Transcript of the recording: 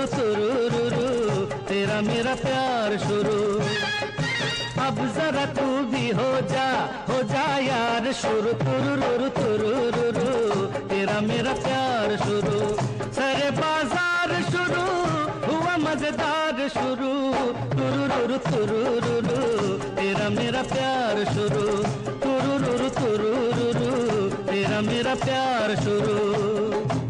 तुरुरुरु तेरा मेरा प्यार शुरू। अब जरा तू भी हो जा यार शुरू, तुरुरुरु तुरुरुरु तेरा मेरा प्यार शुरू। सारे बाजार शुरू हुआ मजेदार शुरू, तुरुरुरु तुरुरुरु तेरा मेरा प्यार शुरू, तुरुरुरु तुरुरुरु तेरा मेरा प्यार शुरू।